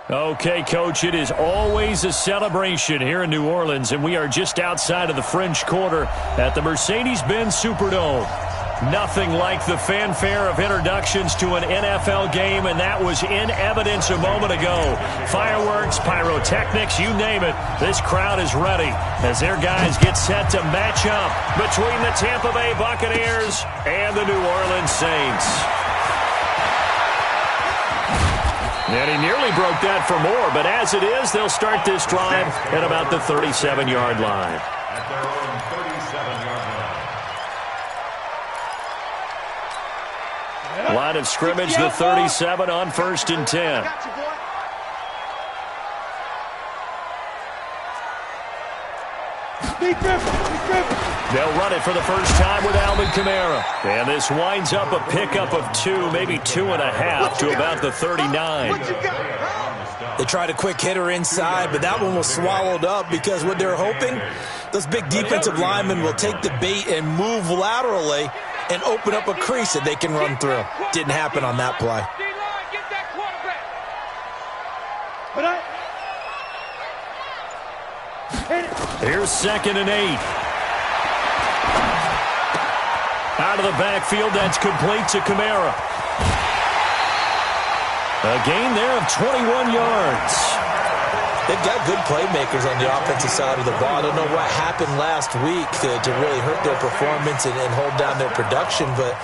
Okay, Coach, it is always a celebration here in New Orleans, and we are just outside of the French Quarter at the Mercedes-Benz Superdome. Nothing like the fanfare of introductions to an NFL game, and that was in evidence a moment ago. Fireworks, pyrotechnics, you name it, this crowd is ready as their guys get set to match up between the Tampa Bay Buccaneers and the New Orleans Saints. And he nearly broke that for more, but as it is, they'll start this drive at about the 37-yard line. At their own 37-yard line. Line of scrimmage, the 37 on 1st and 10. They'll run it for the first time with Alvin Kamara. And this winds up a pickup of 2, maybe 2.5 to about the 39. They tried a quick hitter inside, but that one was swallowed up because what they're hoping, those big defensive linemen will take the bait and move laterally and open up a crease that they can run through. Didn't happen on that play. Here's 2nd and 8. Out of the backfield, that's complete to Kamara. A gain there of 21 yards. They've got good playmakers on the offensive side of the ball. I don't know what happened last week to really hurt their performance and hold down their production, but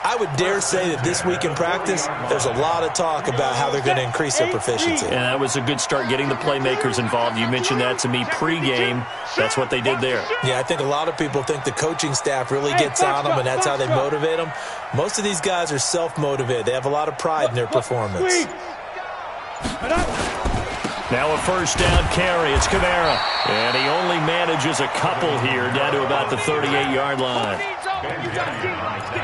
I would dare say that this week in practice, there's a lot of talk about how they're going to increase their proficiency. And that was a good start, getting the playmakers involved. You mentioned that to me pregame. That's what they did there. Yeah, I think a lot of people think the coaching staff really gets on them, and that's how they motivate them. Most of these guys are self-motivated. They have a lot of pride in their performance. Now a first down carry. It's Kamara. And he only manages a couple here down to about the 38-yard line.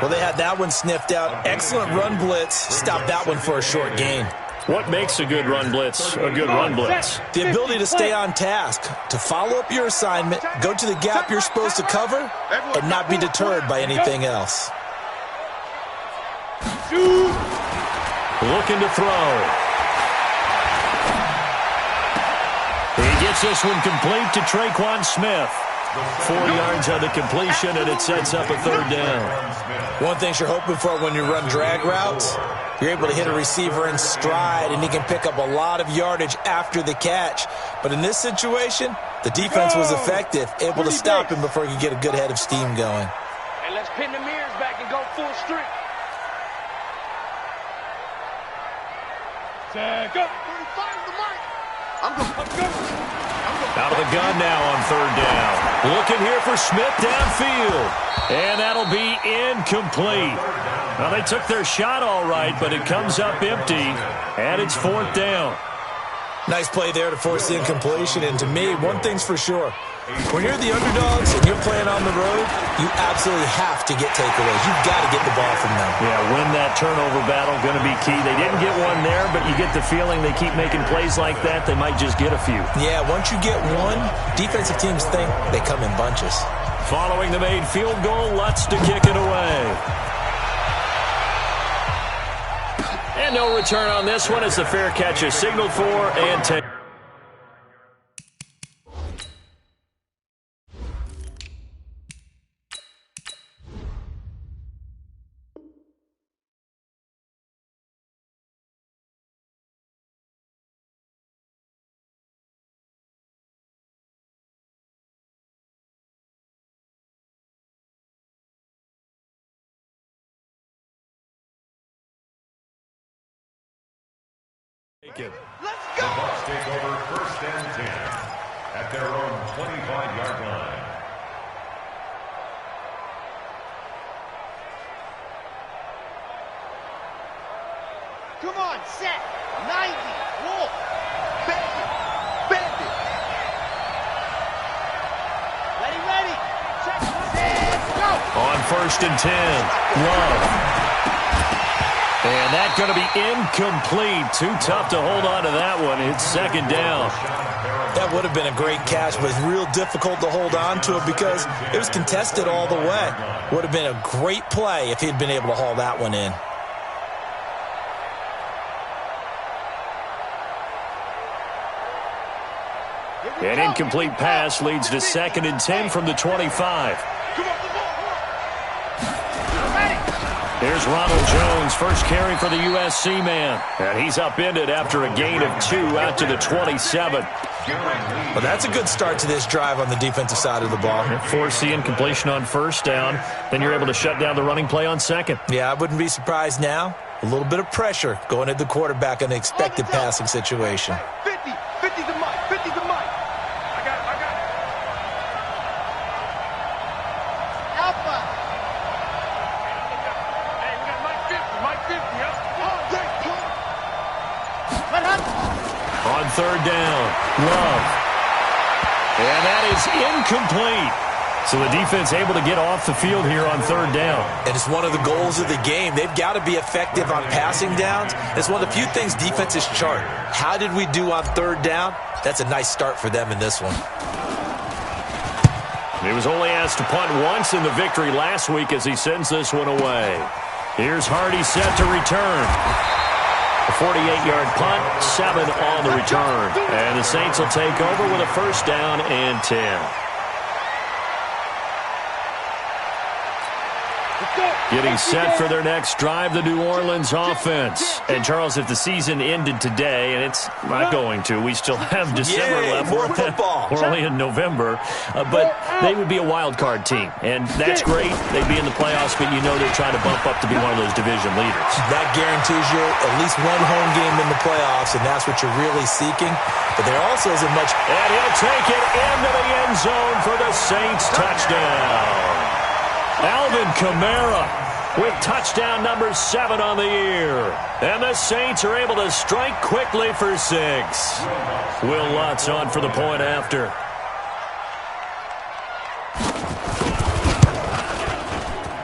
Well, they had that one sniffed out. Excellent run blitz. Stopped that one for a short gain. What makes a good run blitz a good run blitz? The ability to stay on task, to follow up your assignment, go to the gap you're supposed to cover, and not be deterred by anything else. Looking to throw. He gets this one complete to Traquan Smith. 4 yards on the completion, and it sets up a 3rd down. One thing you're hoping for when you run drag routes, you're able to hit a receiver in stride, and he can pick up a lot of yardage after the catch. But in this situation, the defense was effective, able to stop him before he could get a good head of steam going. And let's pin the mirrors back and go full streak. Go. Out of the gun now on 3rd down. Looking here for Smith downfield. And that'll be incomplete. Now, they took their shot all right, but it comes up empty, and it's 4th down. Nice play there to force the incompletion. And to me, one thing's for sure. When you're the underdogs and you're playing on the road, you absolutely have to get takeaways. You've got to get the ball from them. Yeah, win that turnover battle, going to be key. They didn't get one there, but you get the feeling they keep making plays like that, they might just get a few. Yeah, once you get one, defensive teams think they come in bunches. Following the made field goal, Lutz to kick it away. And no return on this one as the fair catch is signaled for and taken. Let's go! The Bucs take over 1st and 10 at their own 25-yard line. Come on, set. 90. Wolf. Bend it. Bend it. Ready. Check. And go. On 1st and 10. Love. And that's going to be incomplete. Too tough to hold on to that one. It's 2nd down. That would have been a great catch, but it's real difficult to hold on to it because it was contested all the way. Would have been a great play if he'd been able to haul that one in. An incomplete pass leads to 2nd and 10 from the 25. Here's Ronald Jones, first carry for the USC man. And he's upended after a gain of 2 out to the 27. Well, that's a good start to this drive on the defensive side of the ball. Force the incompletion on 1st down. Then you're able to shut down the running play on 2nd. Yeah, I wouldn't be surprised now. A little bit of pressure going at the quarterback in an expected passing situation. 50, 50's a mic, 50's a mic. I got it. Alpha. Hey, we got Mike 50, huh? On 3rd down, Love. And that is incomplete. So the defense able to get off the field here on 3rd down. And it's one of the goals of the game. They've got to be effective on passing downs. It's one of the few things defenses chart. How did we do on 3rd down? That's a nice start for them in this one. He was only asked to punt once in the victory last week as he sends this one away. Here's Hardy set to return. A 48-yard punt, 7 on the return. And the Saints will take over with a 1st down and 10. Getting set for their next drive, the New Orleans offense. And, Charles, if the season ended today, and it's not going to, we still have December left. More football. We're only in November. But they would be a wild card team. And that's great. They'd be in the playoffs, but you know they're trying to bump up to be one of those division leaders. That guarantees you at least one home game in the playoffs, and that's what you're really seeking. But there also isn't much. And he'll take it into the end zone for the Saints touchdown. Alvin Kamara with touchdown number 7 on the year. And the Saints are able to strike quickly for 6. Will Lutz on for the point after.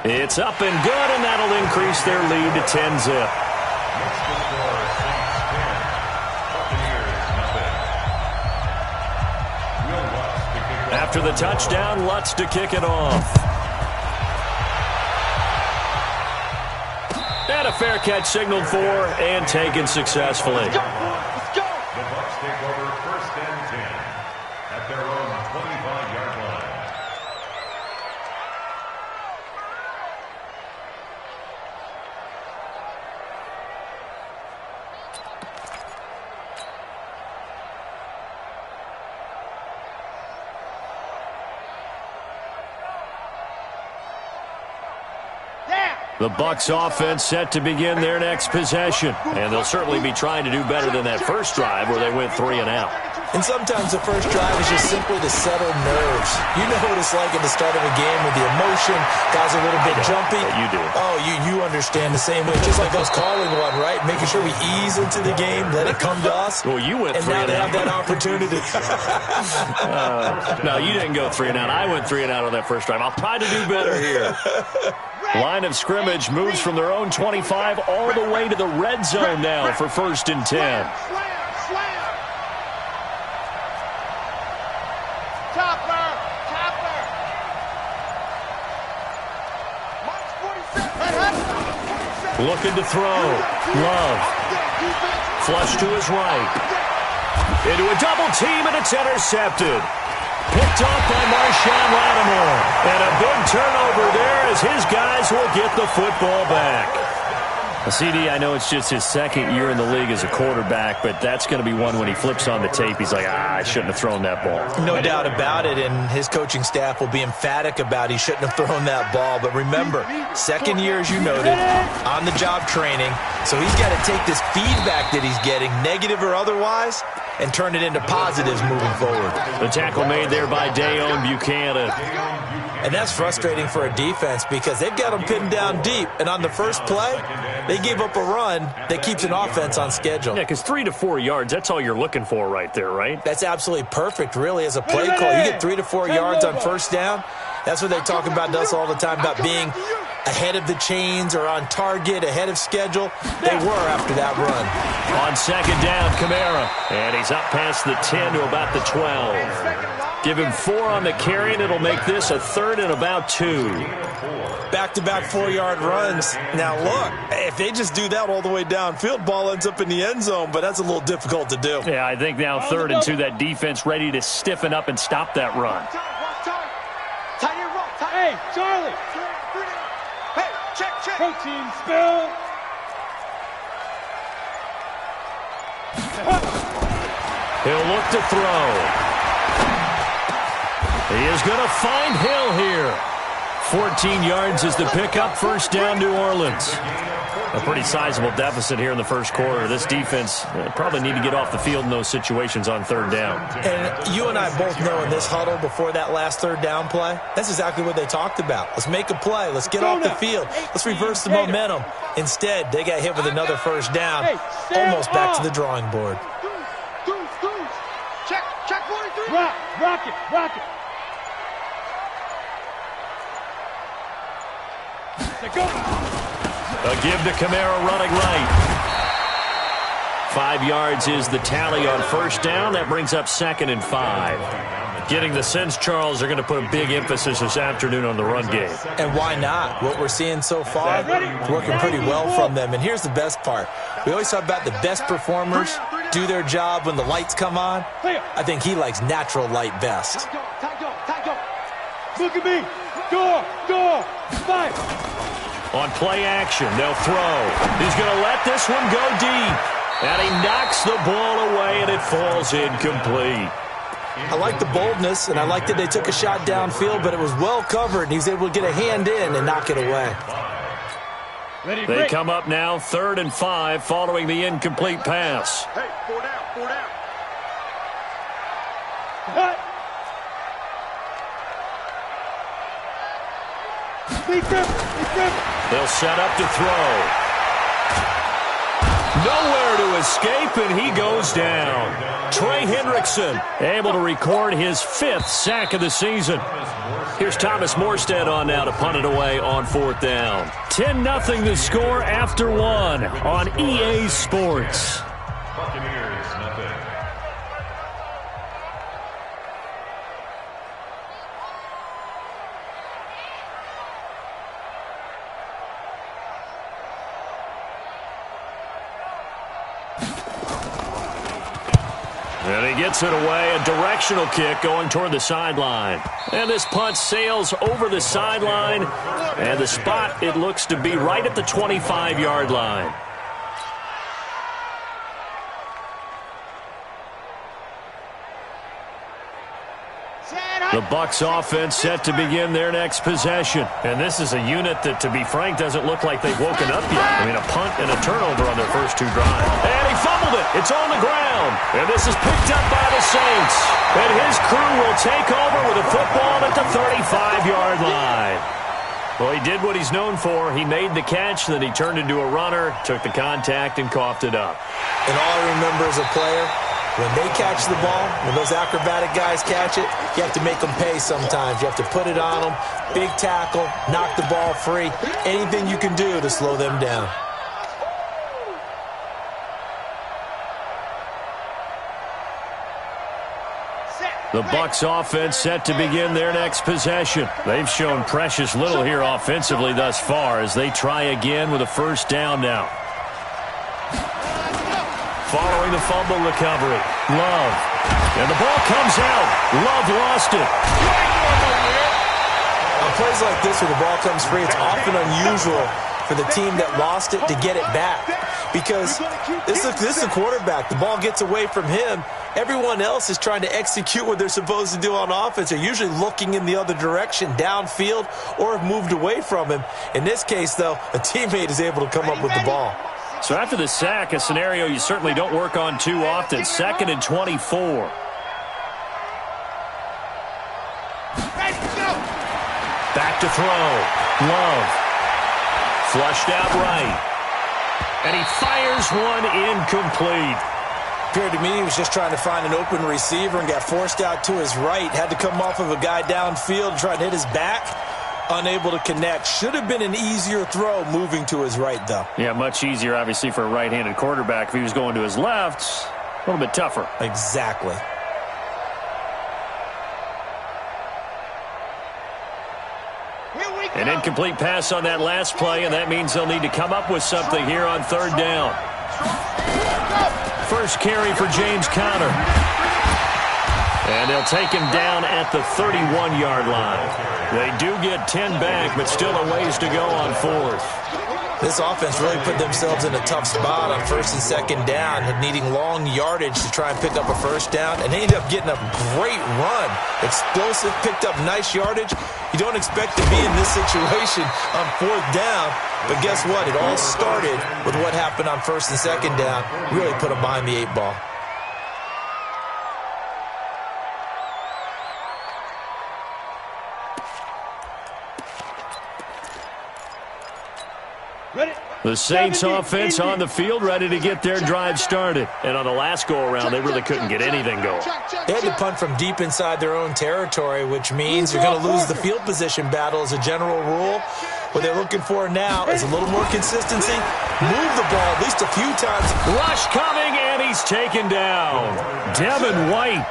It's up and good, and that'll increase their lead to 10-zip. After the touchdown, Lutz to kick it off. And a fair catch signaled for and taken successfully. The Bucs take over 1st and 10 at their own 25-yard line. The Bucs offense set to begin their next possession. And they'll certainly be trying to do better than that first drive where they went 3 and out. And sometimes the first drive is just simply to settle nerves. You know what it's like at the start of a game with the emotion. Guys are a little bit jumpy. You do. Oh, you understand the same way. Just like us calling one, right? Making sure we ease into the game, let it come to us. Well, you went 3 and and out. now they have that opportunity. No, you didn't go 3 and out. I went 3 and out on that first drive. I'll try to do better here. Line of scrimmage moves from their own 25 all the way to the red zone now for 1st and 10. Looking to throw. Love. Flush to his right. Into a double team, and it's intercepted. Picked off by Marshawn Lattimore. And a big turnover there as his guys will get the football back. CD, I know it's just his 2nd year in the league as a quarterback, but that's going to be one when he flips on the tape. He's like, I shouldn't have thrown that ball. No doubt about it, and his coaching staff will be emphatic about he shouldn't have thrown that ball. But remember, 2nd year, as you noted, on-the-job training. So he's got to take this feedback that he's getting, negative or otherwise, and turn it into positives moving forward. The tackle made there by Dayon Buchanan. And that's frustrating for a defense because they've got them pinned down deep. And on the first play, they gave up a run that keeps an offense on schedule. Yeah, because 3 to 4 yards, that's all you're looking for right there, right? That's absolutely perfect, really, as a play call. You get 3 to 4 yards on 1st down. That's what they talk about us all the time, about being ahead of the chains or on target, ahead of schedule. They were after that run. On 2nd down, Kamara. And he's up past the 10 to about the 12. Give him 4 on the carry, and it'll make this a 3rd and about 2. Back-to-back 4-yard runs. Now, look, if they just do that all the way downfield, ball ends up in the end zone, but that's a little difficult to do. Yeah, I think now 3rd and 2, that defense ready to stiffen up and stop that run. Hey, Charlie. Hey, check. Protein spill. He'll look to throw. He is going to find Hill here. 14 yards is the pickup. First down, New Orleans. A pretty sizable deficit here in the first quarter. This defense probably need to get off the field in those situations on 3rd down. And you and I both know in this huddle before that last 3rd down play, that's exactly what they talked about. Let's make a play. Let's get off the field. Let's reverse the momentum. Instead, they got hit with another first down, almost back to the drawing board. Check 43. Rock it. Go. A give to Kamara running right. 5 yards is the tally on first down. That brings up 2nd and 5. Getting the sense, Charles, they're going to put a big emphasis this afternoon on the run game. And why not? What we're seeing so far, it's working pretty well from them. And here's the best part. We always talk about the best performers do their job when the lights come on. I think he likes natural light best. Look at me. Door. Fight. On play action, they'll throw. He's going to let this one go deep. And he knocks the ball away, and it falls incomplete. I like the boldness, and I like that they took a shot downfield, but it was well covered, and he was able to get a hand in and knock it away. They come up now 3rd and 5 following the incomplete pass. Hey, 4 down. They'll set up to throw. Nowhere to escape, and he goes down. Trey Hendrickson able to record his 5th sack of the season. Here's Thomas Morstead on now to punt it away on 4th down. 10-0 the score after 1 on EA Sports. Buccaneers, nothing. And he gets it away, a directional kick going toward the sideline. And this punt sails over the sideline, and the spot, it looks to be right at the 25-yard line. The Bucs offense set to begin their next possession. And this is a unit that, to be frank, doesn't look like they've woken up yet. I mean, a punt and a turnover on their first 2 drives. And he fumbled it. It's on the ground. And this is picked up by the Saints. And his crew will take over with a football at the 35-yard line. Well, he did what he's known for. He made the catch, then he turned into a runner, took the contact, and coughed it up. And all I remember as a player, when they catch the ball, when those acrobatic guys catch it, you have to make them pay sometimes. You have to put it on them, big tackle, knock the ball free, anything you can do to slow them down. The Bucs offense set to begin their next possession. They've shown precious little here offensively thus far as they try again with a first down now. Following the fumble recovery, Love. And the ball comes out. Love lost it. On plays like this where the ball comes free, it's often unusual for the team that lost it to get it back. Because this is a quarterback. The ball gets away from him. Everyone else is trying to execute what they're supposed to do on offense. They're usually looking in the other direction, downfield, or have moved away from him. In this case, though, a teammate is able to come up with the ball. So after the sack, a scenario you certainly don't work on too often. 2nd and 24. Back to throw. Love. Flushed out right. And he fires one incomplete. Appeared to me he was just trying to find an open receiver and got forced out to his right. Had to come off of a guy downfield, trying to hit his back. Unable to connect. Should have been an easier throw moving to his right, though. Yeah, much easier, obviously, for a right-handed quarterback. If he was going to his left, a little bit tougher. Exactly. Here we An incomplete pass on that last play, and that means they'll need to come up with something here on third down. First carry for James Conner. And they'll take him down at the 31-yard line. They do get 10 back, but still a ways to go on fourth. This offense really put themselves in a tough spot on first and second down, needing long yardage to try and pick up a first down, and they ended up getting a great run. Explosive, picked up nice yardage. You don't expect to be in this situation on fourth down, but guess what? It all started with what happened on first and second down. Really put them behind the 8 ball. The Saints offense on the field, ready to get their drive started. And on the last go-around, they really couldn't get anything going. They had to punt from deep inside their own territory, which means you're going to lose the field position battle as a general rule. What they're looking for now is a little more consistency. Move the ball at least a few times. Rush coming, and he's taken down. Devin White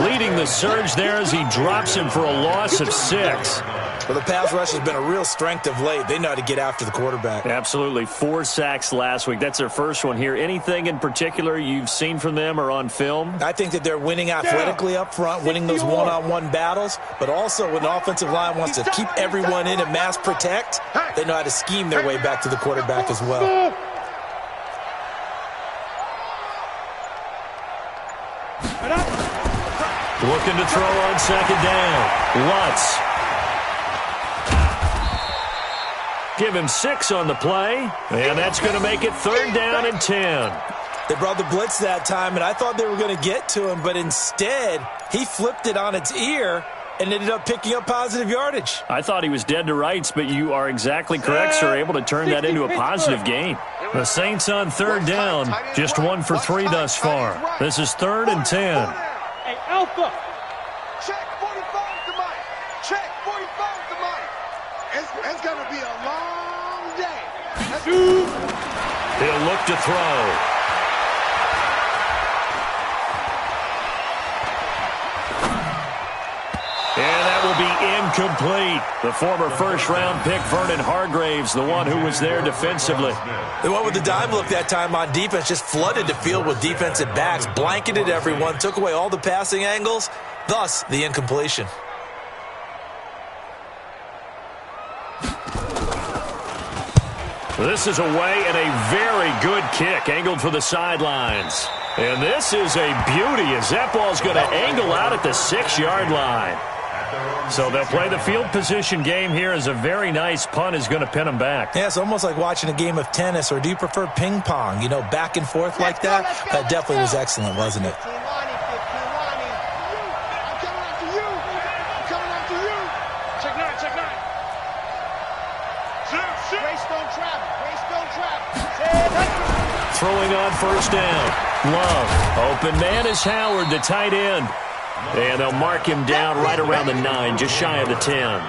leading the surge there as he drops him for a loss of 6. Well, the pass rush has been a real strength of late. They know how to get after the quarterback. Absolutely. 4 sacks last week. That's their first one here. Anything in particular you've seen from them or on film? I think that they're winning athletically up front, winning those one-on-one battles, but also when the offensive line wants to keep everyone in and mass protect, they know how to scheme their way back to the quarterback as well. Looking to throw on second down. Lutz. Give him 6 on the play, and that's going to make it third down and 10. They brought the blitz that time, and I thought they were going to get to him, but instead he flipped it on its ear and ended up picking up positive yardage. I thought he was dead to rights, but you are exactly correct, sir. Able to turn that into a positive gain. The Saints on third down, just 1 for 3 thus far. This is third and 10. Hey, Alpha. Check 45 to Mike. Check 45 to Mike. It's going to be a long day. He'll look to throw. And that will be incomplete. The former first-round pick, Vernon Hargraves, the one who was there defensively. They went with the dime look that time on defense, just flooded the field with defensive backs, blanketed everyone, took away all the passing angles, thus the incompletion. This is away and a very good kick, angled for the sidelines. And this is a beauty as that ball's going to angle out at the 6-yard line. So they'll play the field position game here as a very nice punt is going to pin them back. Yeah, it's almost like watching a game of tennis, or do you prefer ping pong? You know, back and forth like that? That definitely was excellent, wasn't it? Throwing on first down. Love. Open man is Howard, the tight end. And they'll mark him down right around the 9, just shy of the 10.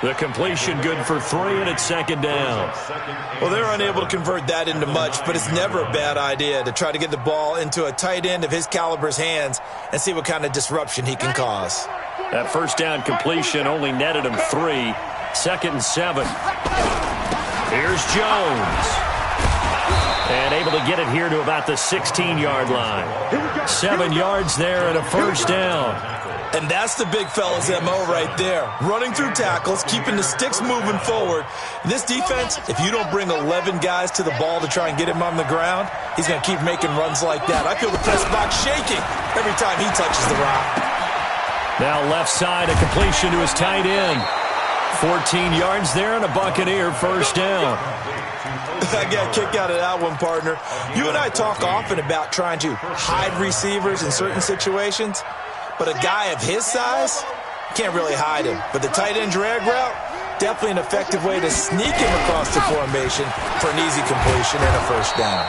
The completion good for 3, and it's second down. Well, they're unable to convert that into much, but it's never a bad idea to try to get the ball into a tight end of his caliber's hands and see what kind of disruption he can cause. That first down completion only netted him 3. Second and 7. Here's Jones. And able to get it here to about the 16-yard line. 7 yards there and a first down. And that's the big fella's MO right there. Running through tackles, keeping the sticks moving forward. This defense, if you don't bring 11 guys to the ball to try and get him on the ground, he's going to keep making runs like that. I feel the press box shaking every time he touches the rock. Now left side, a completion to his tight end. 14 yards there and a Buccaneer first down. I got a kick out of that one, partner. You and I talk often about trying to hide receivers in certain situations, but a guy of his size can't really hide him. But the tight end drag route, definitely an effective way to sneak him across the formation for an easy completion and a first down.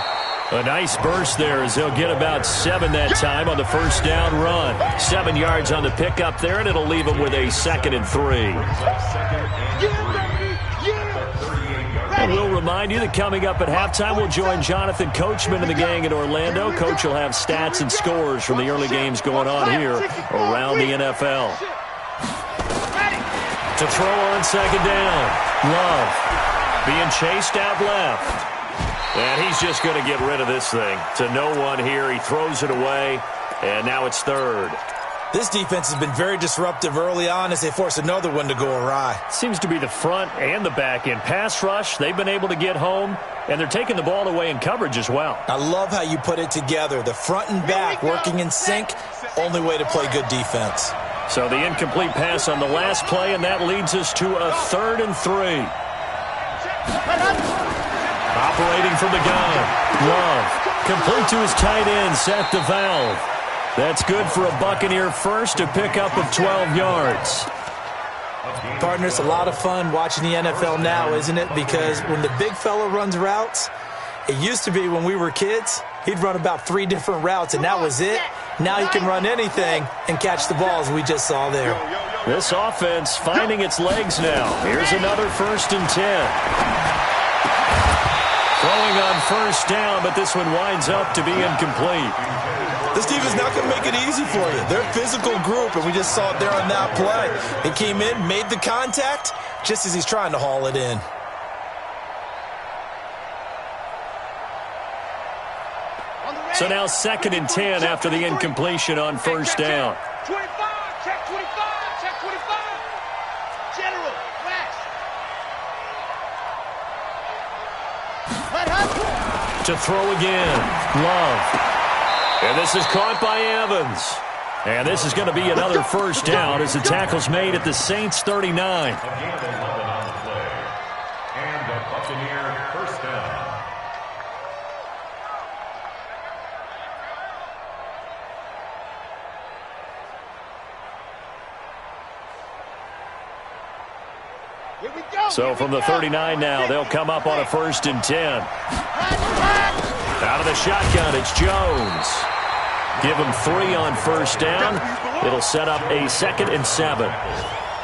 A nice burst there as they'll get about 7 that time on the first down run. 7 yards on the pickup there, and it'll leave them with a 2nd and 3. And we'll remind you that coming up at halftime, we'll join Jonathan Coachman and the gang in Orlando. Coach will have stats and scores from the early games going on here around the NFL. To throw on second down. Love being chased out left. And he's just going to get rid of this thing. To no one here. He throws it away. And now it's third. This defense has been very disruptive early on as they force another one to go awry. Seems to be the front and the back end. Pass rush, they've been able to get home, and they're taking the ball away in coverage as well. I love how you put it together. The front and back working in sync, only way to play good defense. So the incomplete pass on the last play, and that leads us to a 3rd and 3. Operating from the gun. Love. Complete to his tight end, Seth DeValve. That's good for a Buccaneer first, a pickup of 12 yards. Partner, it's a lot of fun watching the NFL now, isn't it? Because when the big fella runs routes, it used to be when we were kids, he'd run about 3 different routes, and that was it. Now he can run anything and catch the balls we just saw there. This offense finding its legs now. Here's another 1st and 10. Throwing on 1st down, but this one winds up to be incomplete. This defense is not going to make it easy for you. They're a physical group, and we just saw it there on that play. He came in, made the contact, just as he's trying to haul it in. So now 2nd and 10 after the incompletion on 1st down. 25, check 25, check 25. General, flash. To throw again. Love. And this is caught by Evans. And this is going to be another 1st down as the tackle's made at the Saints 39. Again, 11 on the play. And the Buccaneer 1st down. Here we go. So from the 39 now, they'll come up on a 1st and 10. Out of the shotgun, it's Jones. Give him 3 on 1st down. It'll set up a 2nd and 7.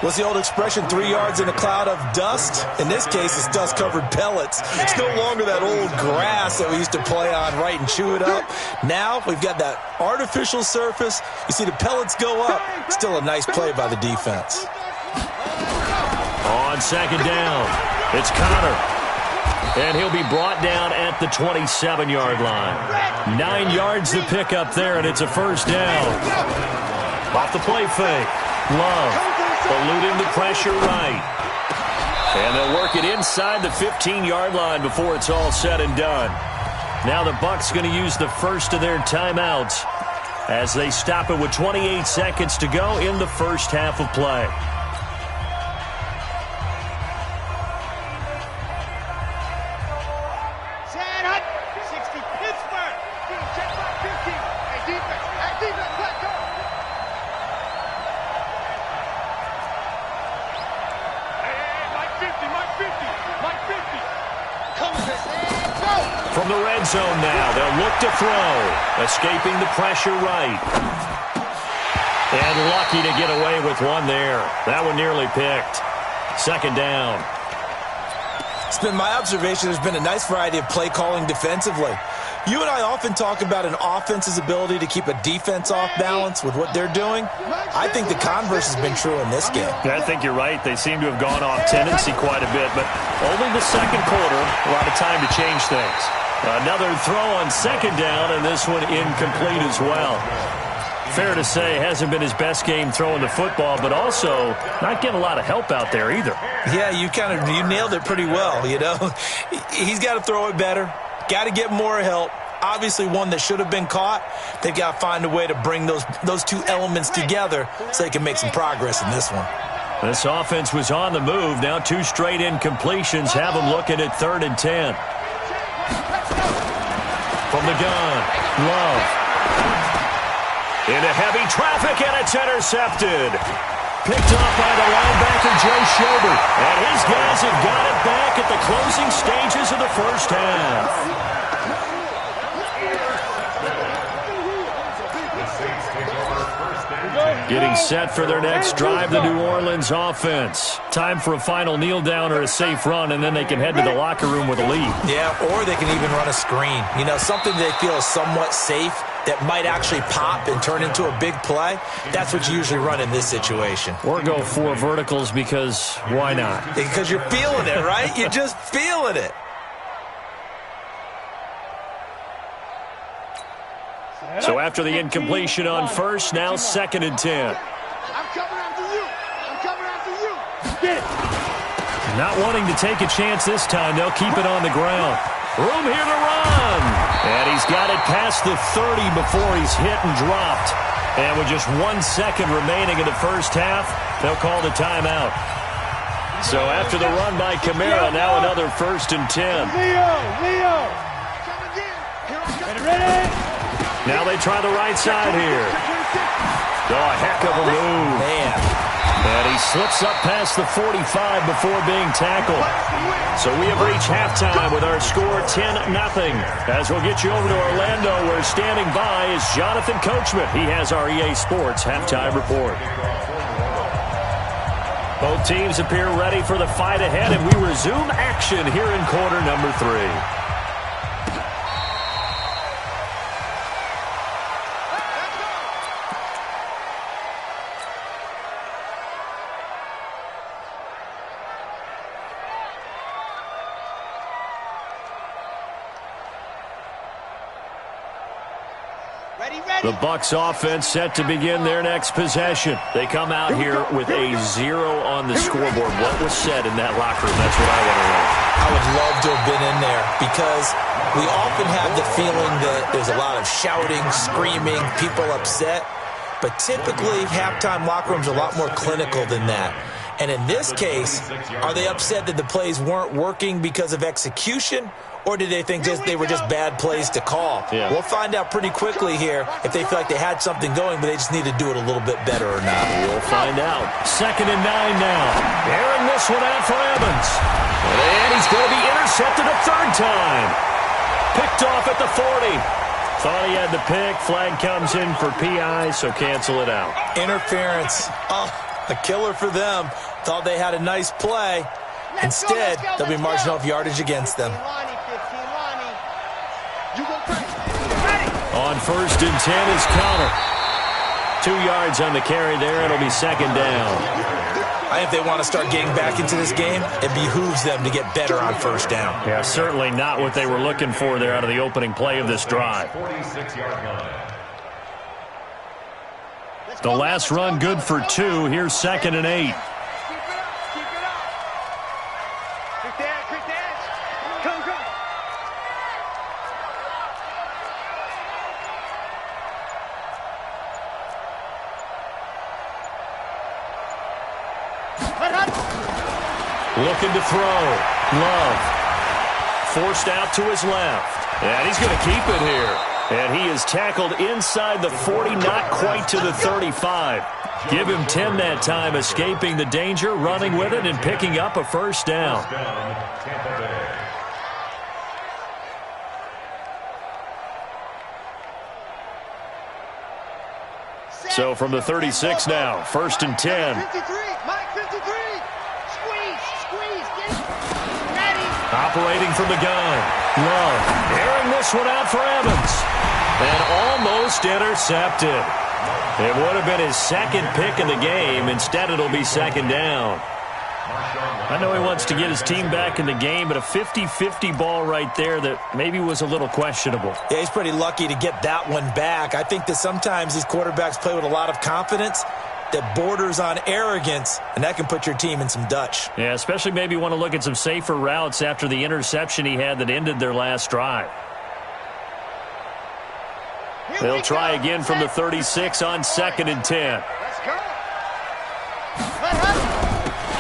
What's the old expression, 3 yards in a cloud of dust? In this case, it's dust-covered pellets. It's no longer that old grass that we used to play on, right, and chew it up. Now we've got that artificial surface. You see the pellets go up. Still a nice play by the defense. On 2nd down, it's Connor. And he'll be brought down at the 27-yard line. 9 yards to pick up there, and it's a 1st down. Off the play fake. Love. Eluding the pressure right. And they'll work it inside the 15-yard line before it's all said and done. Now the Bucs going to use the first of their timeouts as they stop it with 28 seconds to go in the first half of play. From the red zone now, they'll look to throw. Escaping the pressure right. And lucky to get away with one there. That one nearly picked. 2nd down. It's been my observation there's been a nice variety of play calling defensively. You and I often talk about an offense's ability to keep a defense off balance with what they're doing. I think the converse has been true in this game. I think you're right. They seem to have gone off tendency quite a bit, but only the 2nd quarter, a lot of time to change things. Another throw on 2nd down, and this one incomplete as well. Fair to say, hasn't been his best game throwing the football, but also not getting a lot of help out there either. Yeah, you nailed it pretty well, you know. He's got to throw it better. Got to get more help. Obviously one that should have been caught. They've got to find a way to bring those two elements together so they can make some progress in this one. This offense was on the move. Now 2 straight incompletions have them looking at 3rd and 10. From the gun, Love. Into heavy traffic, and it's intercepted. Picked off by the linebacker, Joe Schobert. And his guys have got it back at the closing stages of the first half. Getting set for their next drive, the New Orleans offense. Time for a final kneel down or a safe run, and then they can head to the locker room with a lead. Yeah, or they can even run a screen. You know, something they feel is somewhat safe that might actually pop and turn into a big play, that's what you usually run in this situation. Or go 4 verticals because why not? Because you're feeling it, right? You're just feeling it. So after the incompletion on first, now 2nd and 10. I'm coming after you. I'm coming after you. Get it. Not wanting to take a chance this time, they'll keep it on the ground. Room here to run. And he's got it past the 30 before he's hit and dropped. And with just 1 second remaining in the first half, they'll call the timeout. So after the run by Kamara, now another 1st and 10. Leo. Come again. Here I come. Ready? Now they try the right side here. Oh, a heck of a move. Man. And he slips up past the 45 before being tackled. So we have reached halftime with our score 10-0. As we'll get you over to Orlando, where standing by is Jonathan Coachman. He has our EA Sports halftime report. Both teams appear ready for the fight ahead, and we resume action here in quarter number 3. The Bucs offense set to begin their next possession. They come out here with a 0 on the scoreboard. What was said in that locker room? That's what I want to know. I would love to have been in there because we often have the feeling that there's a lot of shouting, screaming, people upset. But typically, halftime locker rooms are a lot more clinical than that. And in this case, are they upset that the plays weren't working because of execution? Or did they think they were just bad plays to call? Yeah. We'll find out pretty quickly here if they feel like they had something going, but they just need to do it a little bit better or not. We'll find out. 2nd and 9 now. Airing this one out for Evans. And he's going to be intercepted a 3rd time. Picked off at the 40. Thought he had the pick. Flag comes in for PI, so cancel it out. Interference. Oh, a killer for them. Thought they had a nice play. Instead, they'll be marching off yardage against them. On 1st and 10 is Connor. 2 yards on the carry there. It'll be 2nd down. I think if they want to start getting back into this game, it behooves them to get better on 1st down. Yeah, certainly not what they were looking for there out of the opening play of this drive. 46-yard line. The last run good for 2. Here's 2nd and 8. Looking to throw. Love. Forced out to his left. And he's going to keep it here. And he is tackled inside the 40, not quite to the 35. Give him 10 that time, escaping the danger, running with it, and picking up a 1st down. Tampa Bay. So from the 36 now, 1st and 10. 53. Mike 53. Squeeze. Get it. Ready. Operating from the gun. Love. Airing this one out for Evans. And almost intercepted. It would have been his 2nd pick in the game. Instead, it'll be 2nd down. I know he wants to get his team back in the game, but a 50-50 ball right there that maybe was a little questionable. Yeah, he's pretty lucky to get that one back. I think that sometimes these quarterbacks play with a lot of confidence that borders on arrogance, and that can put your team in some Dutch. Yeah, especially maybe want to look at some safer routes after the interception he had that ended their last drive. They'll try again from the 36 on 2nd and 10. Let's go.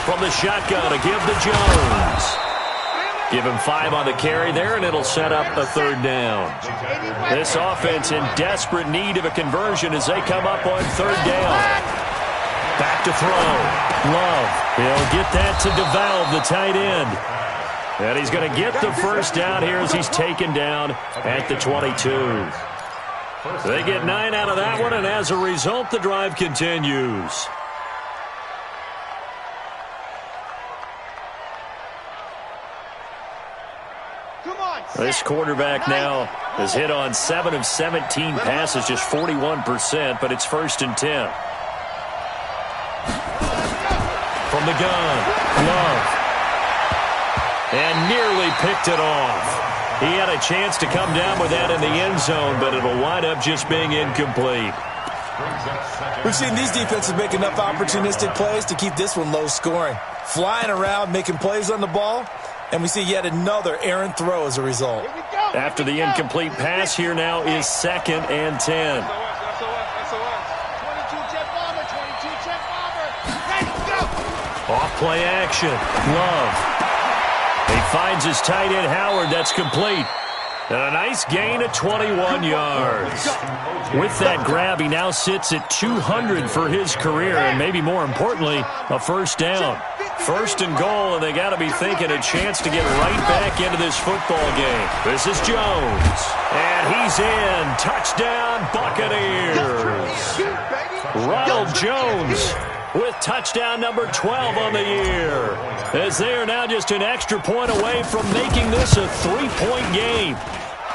From the shotgun, a give to Jones. Give him 5 on the carry there, and it'll set up a 3rd down. This offense in desperate need of a conversion as they come up on 3rd down. Back to throw. Love. He'll get that to DeValve, the tight end. And he's going to get the 1st down here as he's taken down at the 22. They get 9 out of that one, and as a result, the drive continues. This quarterback now Has hit on 7 of 17 passes, just 41%, but it's 1st and 10. From the gun, Love. And nearly picked it off. He had a chance to come down with that in the end zone, but it'll wind up just being incomplete. We've seen these defenses make enough opportunistic plays to keep this one low scoring. Flying around, making plays on the ball, and we see yet another errant throw as a result. After the incomplete pass, here now is 2nd and 10. Off play action. Love. He finds his tight end, Howard. That's complete. And a nice gain of 21 yards. With that grab, he now sits at 200 for his career, and maybe more importantly, a 1st down. 1st and goal, and they got to be thinking a chance to get right back into this football game. This is Jones, and he's in. Touchdown, Buccaneers. Ronald Jones with touchdown number 12 on the year, as they are now just an extra point away from making this a 3-point game.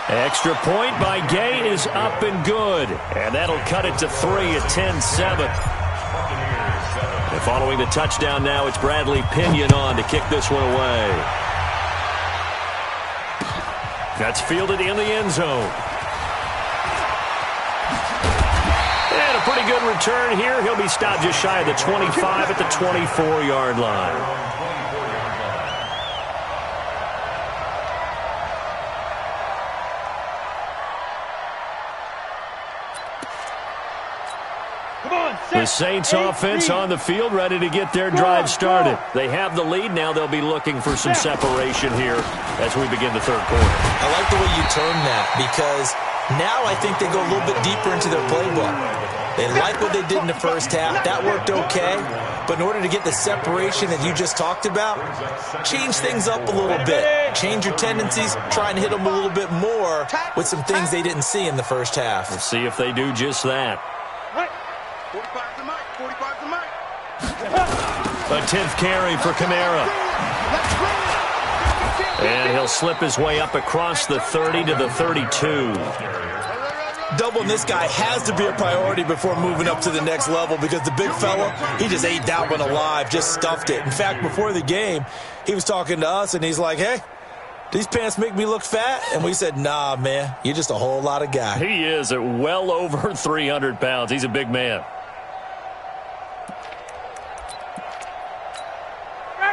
Extra point by Gay is up and good, and that'll cut it to 3 at 10-7. And following the touchdown now, it's Bradley Pinion on to kick this one away. That's fielded in the end zone. And a pretty good return here. He'll be stopped just shy of the 25 at the 24-yard line. The Saints offense on the field, ready to get their drive started. They have the lead. Now they'll be looking for some separation here as we begin the 3rd quarter. I like the way you turn that, because now I think they go a little bit deeper into their playbook. They like what they did in the 1st half. That worked okay. But in order to get the separation that you just talked about, change things up a little bit. Change your tendencies. Try and hit them a little bit more with some things they didn't see in the 1st half. We'll see if they do just that. 45 to Mike. 45 to Mike. A 10th carry for Kamara. And he'll slip his way up across the 30 to the 32. Doubling this guy has to be a priority before moving up to the next level, because the big fella, he just ate that one alive, just stuffed it. In fact, before the game, he was talking to us, and he's like, hey, these pants make me look fat? And we said, nah, man, you're just a whole lot of guy. He is at well over 300 pounds. He's a big man.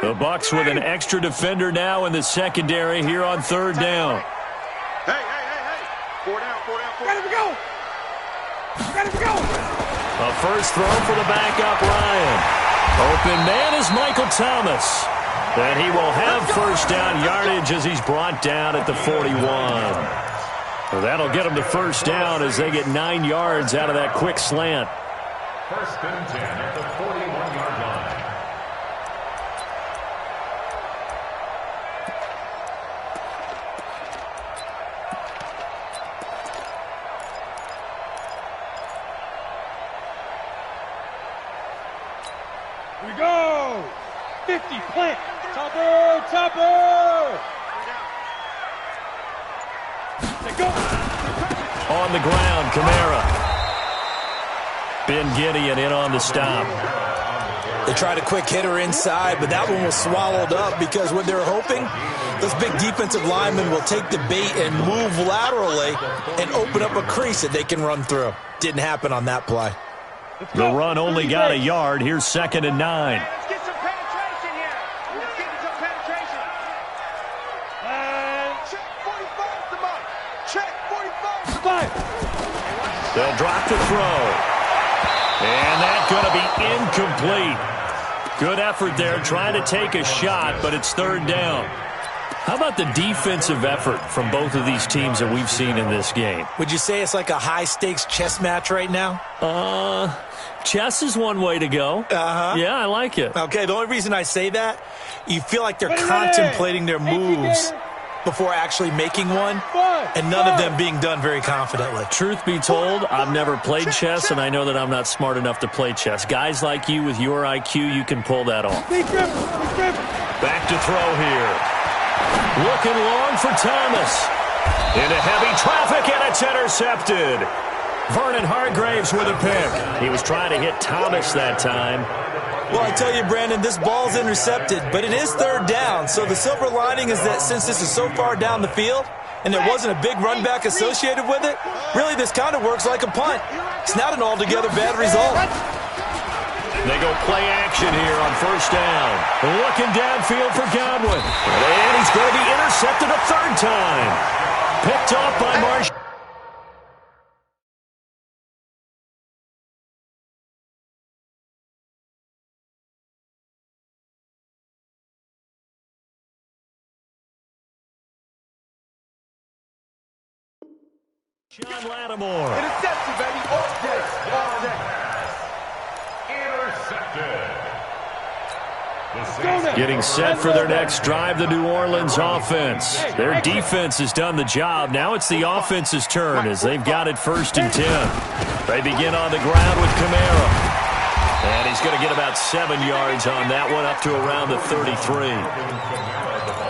The Bucs with an extra defender now in the secondary here on 3rd down. Hey. 4 down. Ready to go. A first throw for the backup, Ryan. Open man is Michael Thomas. And he will have 1st down yardage as he's brought down at the 41. Well, that'll get him to 1st down as they get 9 yards out of that quick slant. 1st and 10 at the 41-yard line. Here we go. 50, plant. Topper. Let go. On the ground, Kamara. Ben Gideon in on the stop. They tried a quick hitter inside, but that one was swallowed up, because what they're hoping, those big defensive linemen will take the bait and move laterally and open up a crease that they can run through. Didn't happen on that play. The run only got a yard. Here's 2nd and 9. Let's get some penetration here. Let's get some penetration. Check 45 to Mike. Check 45 to Mike. They'll drop the throw. And that's going to be incomplete. Good effort there, trying to take a shot, but it's 3rd down. How about the defensive effort from both of these teams that we've seen in this game? Would you say it's like a high-stakes chess match right now? Chess is one way to go. Yeah, I like it. Okay, the only reason I say that, you feel like they're contemplating their moves before actually making one, and none of them being done very confidently. Truth be told, I've never played chess, and I know that I'm not smart enough to play chess. Guys like you with your IQ, you can pull that off. Back to throw here. Looking long for Thomas. Into heavy traffic, and it's intercepted. Vernon Hargraves with a pick. He was trying to hit Thomas that time. Well, I tell you, Brandon, this ball's intercepted, but it is third down. So the silver lining is that since this is so far down the field and there wasn't a big run back associated with it, really this kind of works like a punt. It's not an altogether bad result. They go play action here on first down. Looking downfield for Godwin. And he's going to be intercepted a third time. Picked off by Marsh. John Lattimore. Interception, baby. All day. All day. Intercepted. Getting set for their next drive, the New Orleans offense. Their defense has done the job. Now it's the offense's turn as they've got it first and 10. They begin on the ground with Kamara. And he's going to get about 7 yards on that one, up to around the 33.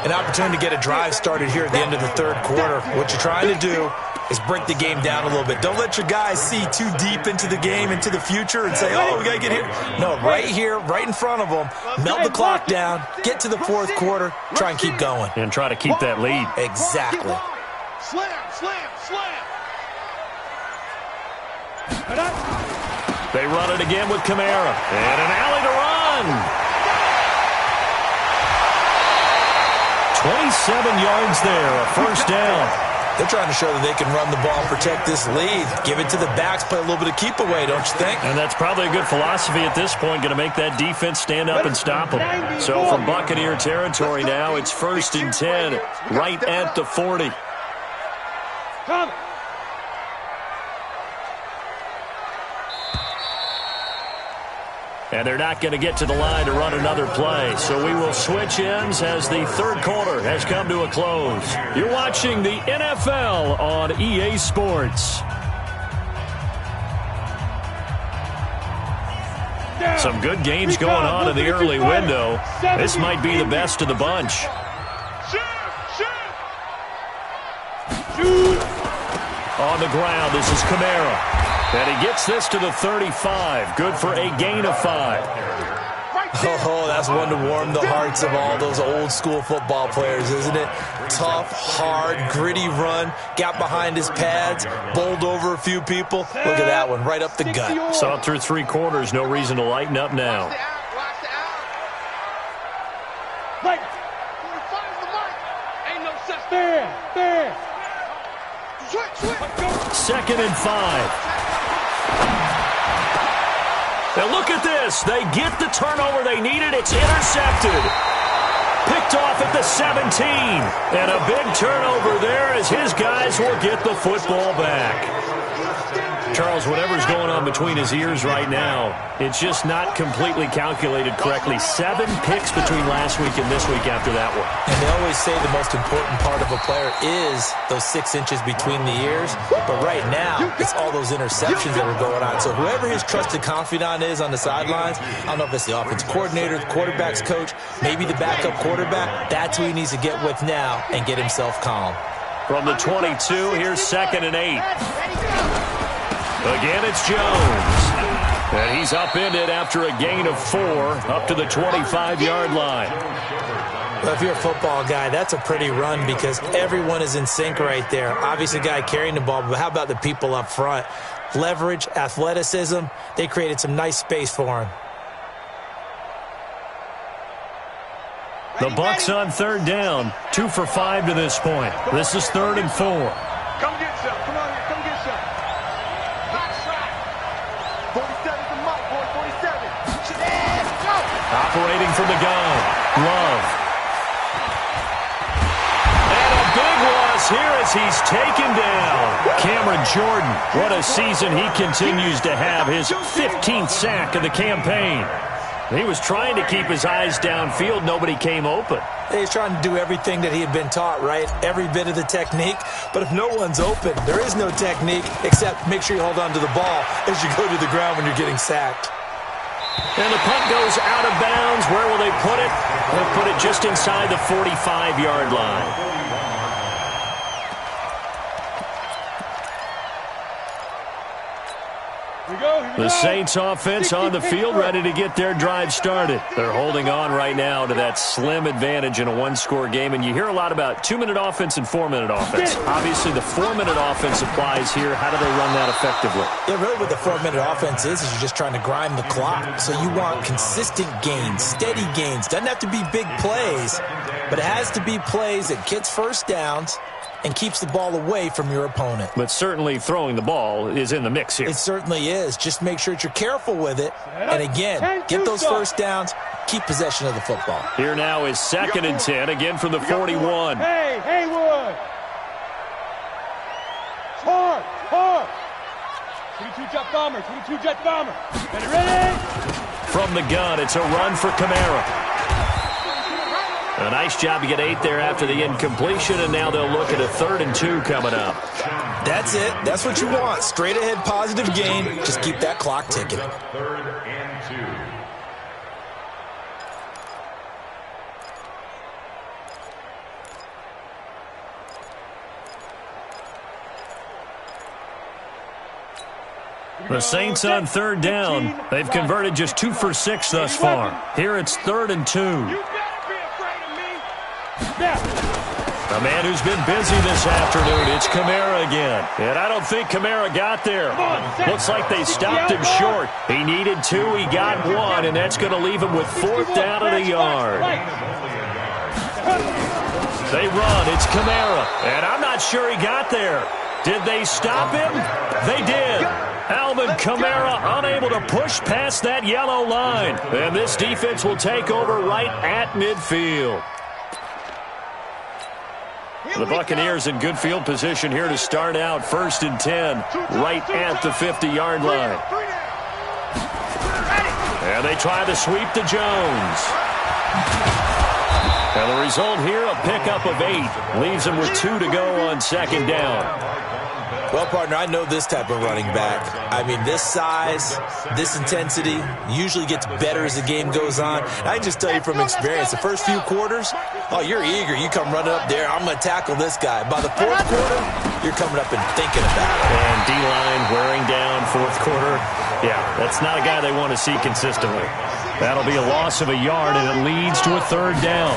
An opportunity to get a drive started here at the end of the third quarter. What you're trying to do is break the game down a little bit. Don't let your guys see too deep into the game, into the future, and say, oh, we got to get here. No, right here, right in front of them, melt the clock down, get to the fourth quarter, try and keep going. And try to keep that lead. Exactly. Slam, slam, slam. They run it again with Kamara. And an alley to run. 27 yards there, a first down. They're trying to show that they can run the ball, protect this lead, give it to the backs, play a little bit of keep away, don't you think? And that's probably a good philosophy at this point, going to make that defense stand up and stop them. So from Buccaneer territory now, it's first and 10, right at the 40. Come. And they're not going to get to the line to run another play. So we will switch ends as the third quarter has come to a close. You're watching the NFL on EA Sports. Some good games going on in the early window. This might be the best of the bunch. On the ground, this is Kamara. And he gets this to the 35. Good for a gain of 5. Oh, that's one to warm the hearts of all those old school football players, isn't it? Tough, hard, gritty run. Got behind his pads, bowled over a few people. Look at that one, right up the gut. Saw it through 3 quarters. No reason to lighten up now. Right. Ain't no such There. Second and 5. Now look at this. They get the turnover they needed. It's intercepted. Picked off at the 17. And a big turnover there as his guys will get the football back. Charles, whatever's going on between his ears right now, it's just not completely calculated correctly. 7 picks between last week and this week after that one. And they always say the most important part of a player is those 6 inches between the ears. But right now, it's all those interceptions that are going on. So whoever his trusted confidant is on the sidelines, I don't know if it's the offense coordinator, the quarterback's coach, maybe the backup quarterback, that's who he needs to get with now and get himself calm. From the 22, here's second and 8. Again, it's Jones. And he's upended after a gain of 4 up to the 25-yard line. Well, if you're a football guy, that's a pretty run because everyone is in sync right there. Obviously, guy carrying the ball, but how about the people up front? Leverage, athleticism, they created some nice space for him. The Bucs on third down, 2 for 5 to this point. This is 3rd and 4. Come get some. Come on here. Come get some. 47's the mic, boy. 47. Operating from the gun, Love. And a big loss here as he's taken down. Cameron Jordan, what a season he continues to have. His 15th sack of the campaign. He was trying to keep his eyes downfield. Nobody came open. He's trying to do everything that he had been taught, right? Every bit of the technique. But if no one's open, there is no technique except make sure you hold on to the ball as you go to the ground when you're getting sacked. And the punt goes out of bounds. Where will they put it? They'll put it just inside the 45-yard line. The Saints offense on the field, ready to get their drive started. They're holding on right now to that slim advantage in a one-score game, and you hear a lot about 2-minute offense and 4-minute offense. Obviously, the 4-minute offense applies here. How do they run that effectively? Yeah, really what the 4-minute offense is you're just trying to grind the clock. So you want consistent gains, steady gains. Doesn't have to be big plays, but it has to be plays that gets first downs and keeps the ball away from your opponent. But certainly throwing the ball is in the mix here. It certainly is. Just make sure that you're careful with it. And again, get those first downs, keep possession of the football. Here now is 2nd and 10, again from the 41. Hey, Haywood! Hard, hard! 22 jet bomber, 22 jet bomber. Ready? From the gun, it's a run for Kamara. A nice job to get 8 there after the incompletion, and now they'll look at a 3rd and 2 coming up. That's it. That's what you want. Straight ahead positive gain. Just keep that clock ticking. 3rd and 2. The Saints on 3rd down. They've converted just 2 for 6 thus far. Here it's 3rd and 2. A man who's been busy this afternoon, it's Kamara again. And I don't think Kamara got there. Looks like they stopped him short. He needed 2, he got 1, and that's going to leave him with 4th down at a yard. They run, it's Kamara, and I'm not sure he got there. Did they stop him? They did. Alvin Kamara unable to push past that yellow line. And this defense will take over right at midfield. The Buccaneers in good field position here to start out 1st and 10, right at the 50-yard line. And they try to sweep to Jones. And the result here, a pickup of 8. Leaves them with 2 to go on 2nd down. Well, partner, I know this type of running back. I mean, this size, this intensity usually gets better as the game goes on. I can just tell you from experience, the first few quarters, oh, you're eager. You come running up there, I'm going to tackle this guy. By the 4th quarter, you're coming up and thinking about it. And D-line wearing down 4th quarter. Yeah, that's not a guy they want to see consistently. That'll be a loss of a yard, and it leads to a 3rd down.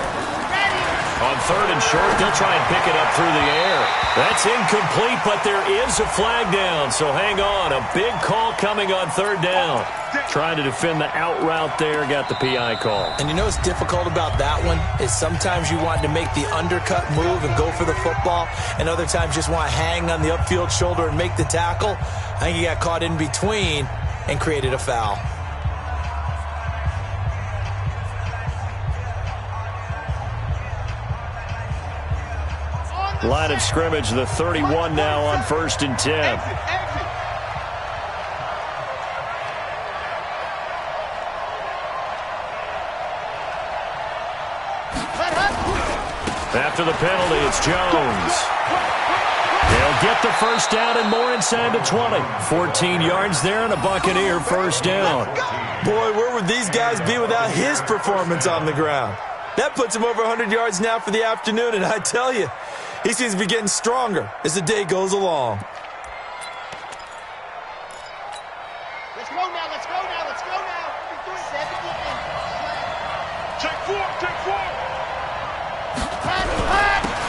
On 3rd and short, they'll try and pick it up through the air. That's incomplete, but there is a flag down, so hang on. A big call coming on 3rd down. Trying to defend the out route there, got the PI call. And you know what's difficult about that one is sometimes you want to make the undercut move and go for the football, and other times just want to hang on the upfield shoulder and make the tackle. I think he got caught in between and created a foul. Line of scrimmage, the 31 now on 1st and 10. After the penalty, it's Jones. They'll get the 1st down and more inside the 20. 14 yards there and a Buccaneer 1st down. Boy, where would these guys be without his performance on the ground? That puts him over 100 yards now for the afternoon, and I tell you, he seems to be getting stronger as the day goes along. Let's go now, let's go now, let's go now. 78. Take 4, take 4.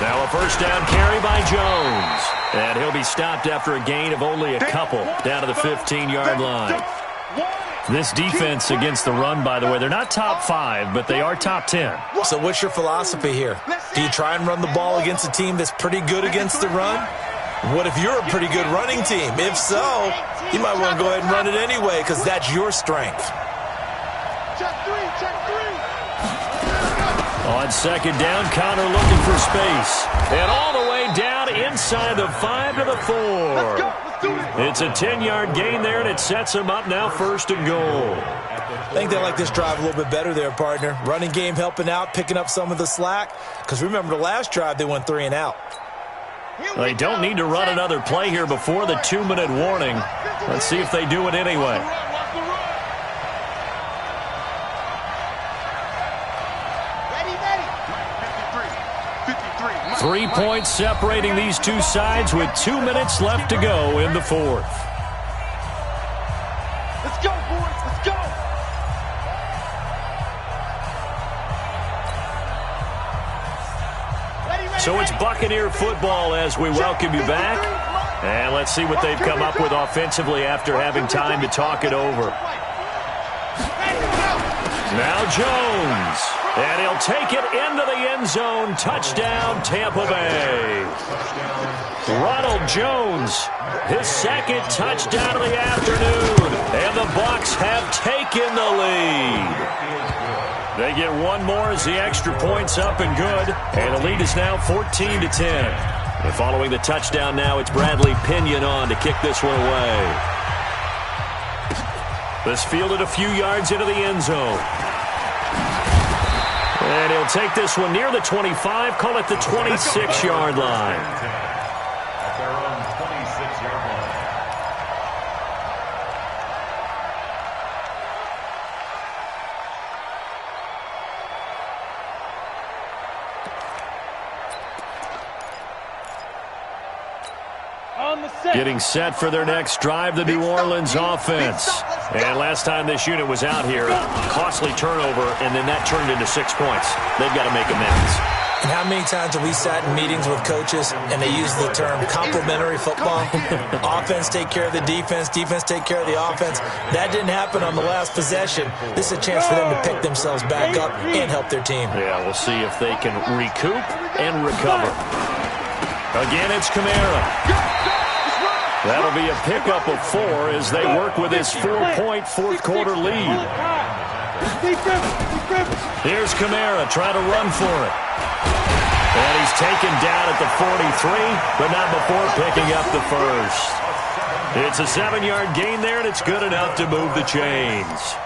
Now a 1st down carry by Jones. And he'll be stopped after a gain of only a couple down to the 15-yard line. This defense against the run, by the way, they're not top 5, but they are top 10. So what's your philosophy here? Do you try and run the ball against a team that's pretty good against the run? What if you're a pretty good running team? If so, you might want to go ahead and run it anyway because that's your strength. Check 3, check 3. On 2nd down, Connor looking for space. And all the way down inside the 5 to the 4. Let's go, let's do it. It's a 10-yard gain there, and it sets them up now 1st and goal. I think they like this drive a little bit better there, partner. Running game helping out, picking up some of the slack. Because remember, the last drive, they went 3 and out. They don't need to run another play here before the 2-minute warning. Let's see if they do it anyway. Ready, ready. 53. 3 points separating these two sides with 2 minutes left to go in the 4th. boys. Let's go. So it's Buccaneer football as we welcome you back. And let's see what they've come up with offensively after having time to talk it over. Now Jones. And he'll take it into the end zone. Touchdown, Tampa Bay. Ronald Jones, his second touchdown of the afternoon. And the Bucs have taken the lead. They get one more as the extra point's up and good. And the lead is now 14-10. And following the touchdown now, it's Bradley Pinion on to kick this one away. This fielded a few yards into the end zone. And he'll take this one near the 25, call it the 26-yard line. At their own 26-yard line. Getting set for their next drive, the New Orleans offense. And last time this unit was out here, costly turnover, and then that turned into 6 points. They've got to make amends. And how many times have we sat in meetings with coaches and they use the term complementary football? Offense take care of the defense, defense take care of the offense. That didn't happen on the last possession. This is a chance for them to pick themselves back up and help their team. Yeah, we'll see if they can recoup and recover. Again, it's Kamara. That'll be a pickup of 4 as they work with his 4-point fourth-quarter lead. Here's Kamara trying to run for it. And he's taken down at the 43, but not before picking up the first. It's a 7-yard gain there, and it's good enough to move the chains.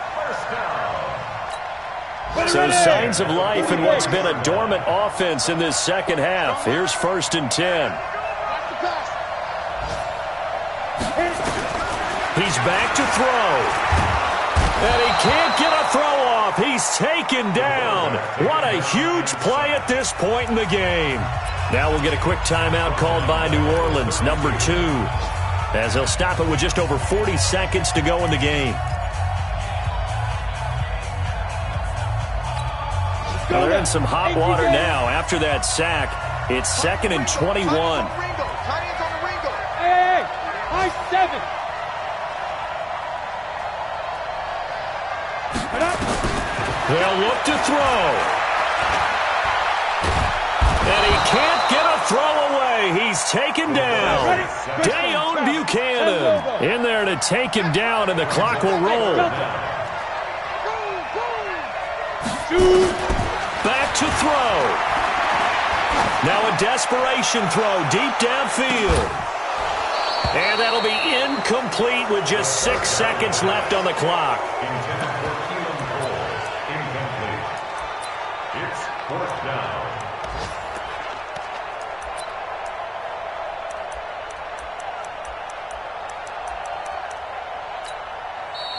So signs of life in what's been a dormant offense in this second half. Here's 1st and 10. He's back to throw. And he can't get a throw off. He's taken down. What a huge play at this point in the game. Now we'll get a quick timeout called by New Orleans, number 2, as they'll stop it with just over 40 seconds to go in the game. Well, they're in some hot water now. After that sack, it's 2nd and 21. Hey, high 7. They'll look to throw. And he can't get a throw away. He's taken down. Dayon Buchanan in there to take him down, and the clock will roll. Back to throw. Now a desperation throw deep downfield. And that'll be incomplete with just 6 seconds left on the clock. It's 4th down.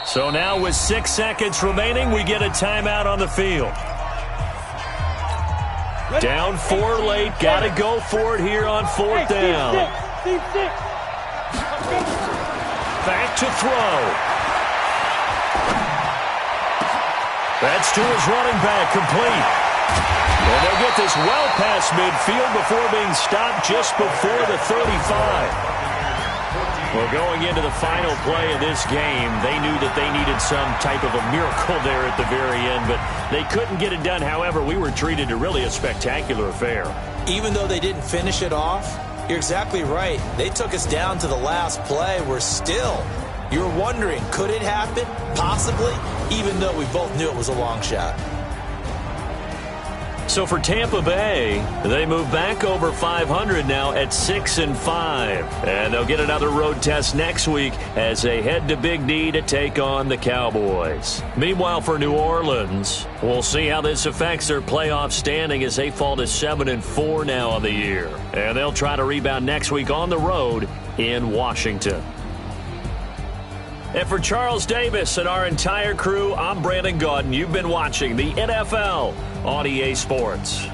So now with 6 seconds remaining, we get a timeout on the field. Down 4 late. Got to go for it here on 4th down. Back to throw. That's to his running back, complete. And they'll get this well past midfield before being stopped just before the 35. Well, going into the final play of this game, they knew that they needed some type of a miracle there at the very end, but they couldn't get it done. However, we were treated to really a spectacular affair. Even though they didn't finish it off, you're exactly right. They took us down to the last play. We're still, you're wondering, could it happen? Possibly, even though we both knew it was a long shot. So for Tampa Bay, they move back over 500 now at 6-5. And they'll get another road test next week as they head to Big D to take on the Cowboys. Meanwhile, for New Orleans, we'll see how this affects their playoff standing as they fall to 7-4 now on the year. And they'll try to rebound next week on the road in Washington. And for Charles Davis and our entire crew, I'm Brandon Gaudin. You've been watching the NFL on EA Sports.